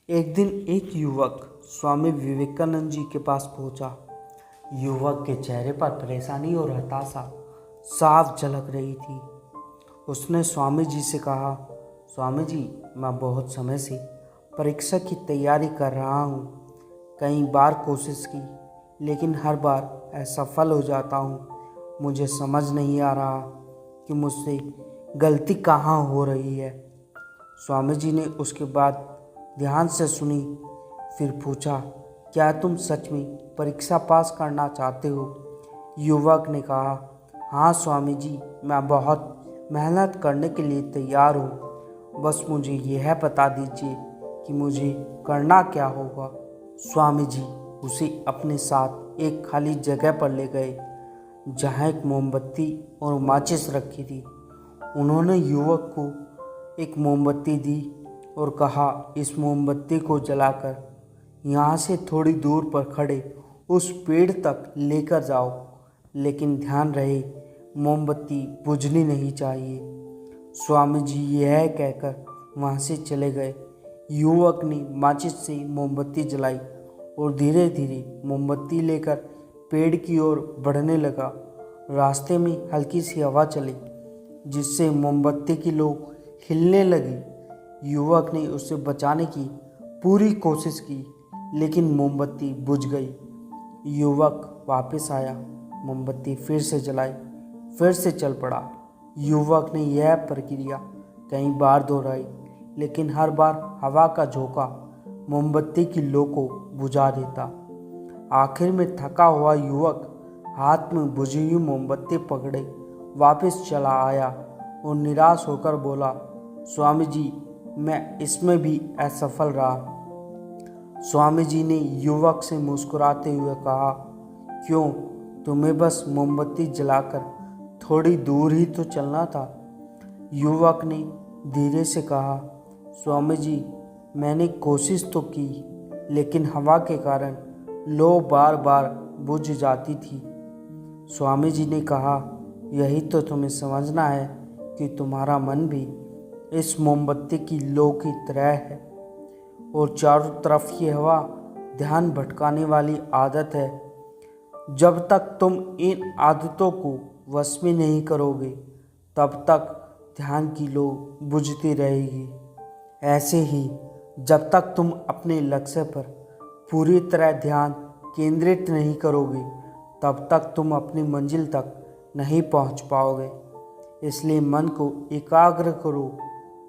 एक दिन एक युवक स्वामी विवेकानंद जी के पास पहुंचा। युवक के चेहरे पर परेशानी और हताशा साफ झलक रही थी। उसने स्वामी जी से कहा, स्वामी जी, मैं बहुत समय से परीक्षा की तैयारी कर रहा हूँ। कई बार कोशिश की, लेकिन हर बार असफल हो जाता हूँ। मुझे समझ नहीं आ रहा कि मुझसे गलती कहाँ हो रही है। स्वामी जी ने उसके बाद ध्यान से सुनी, फिर पूछा, क्या तुम सच में परीक्षा पास करना चाहते हो? युवक ने कहा, हाँ स्वामी जी, मैं बहुत मेहनत करने के लिए तैयार हूँ। बस मुझे यह बता दीजिए कि मुझे करना क्या होगा। स्वामी जी उसे अपने साथ एक खाली जगह पर ले गए, जहाँ एक मोमबत्ती और माचिस रखी थी। उन्होंने युवक को एक मोमबत्ती दी और कहा, इस मोमबत्ती को जलाकर यहाँ से थोड़ी दूर पर खड़े उस पेड़ तक लेकर जाओ, लेकिन ध्यान रहे मोमबत्ती बुझनी नहीं चाहिए। स्वामी जी यह कहकर वहाँ से चले गए। युवक ने माचिस से मोमबत्ती जलाई और धीरे धीरे मोमबत्ती लेकर पेड़ की ओर बढ़ने लगा। रास्ते में हल्की सी हवा चली, जिससे मोमबत्ती की लौ हिलने लगी। युवक ने उसे बचाने की पूरी कोशिश की, लेकिन मोमबत्ती बुझ गई। युवक वापस आया, मोमबत्ती फिर से जलाई, फिर से चल पड़ा। युवक ने यह प्रक्रिया कई बार दोहराई, लेकिन हर बार हवा का झोंका मोमबत्ती की लौ को बुझा देता। आखिर में थका हुआ युवक हाथ में बुझी हुई मोमबत्ती पकड़े वापस चला आया और निराश होकर बोला, स्वामी जी, मैं इसमें भी असफल रहा। स्वामी जी ने युवक से मुस्कुराते हुए कहा, क्यों, तुम्हें बस मोमबत्ती जलाकर थोड़ी दूर ही तो चलना था। युवक ने धीरे से कहा, स्वामी जी, मैंने कोशिश तो की, लेकिन हवा के कारण लौ बार बार बुझ जाती थी। स्वामी जी ने कहा, यही तो तुम्हें समझना है कि तुम्हारा मन भी इस मोमबत्ती की लौ की तरह है, और चारों तरफ की हवा ध्यान भटकाने वाली आदत है। जब तक तुम इन आदतों को वश में नहीं करोगे, तब तक ध्यान की लौ बुझती रहेगी। ऐसे ही जब तक तुम अपने लक्ष्य पर पूरी तरह ध्यान केंद्रित नहीं करोगे, तब तक तुम अपनी मंजिल तक नहीं पहुंच पाओगे। इसलिए मन को एकाग्र करो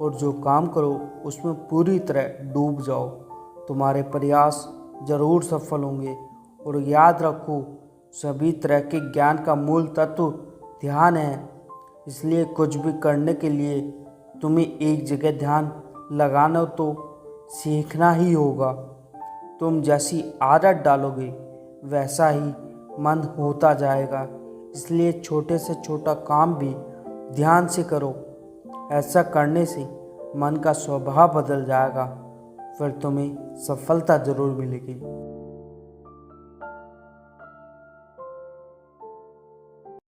और जो काम करो उसमें पूरी तरह डूब जाओ। तुम्हारे प्रयास जरूर सफल होंगे। और याद रखो, सभी तरह के ज्ञान का मूल तत्व ध्यान है। इसलिए कुछ भी करने के लिए तुम्हें एक जगह ध्यान लगाना तो सीखना ही होगा। तुम जैसी आदत डालोगे, वैसा ही मन होता जाएगा। इसलिए छोटे से छोटा काम भी ध्यान से करो। ऐसा करने से मन का स्वभाव बदल जाएगा, फिर तुम्हें सफलता जरूर मिलेगी।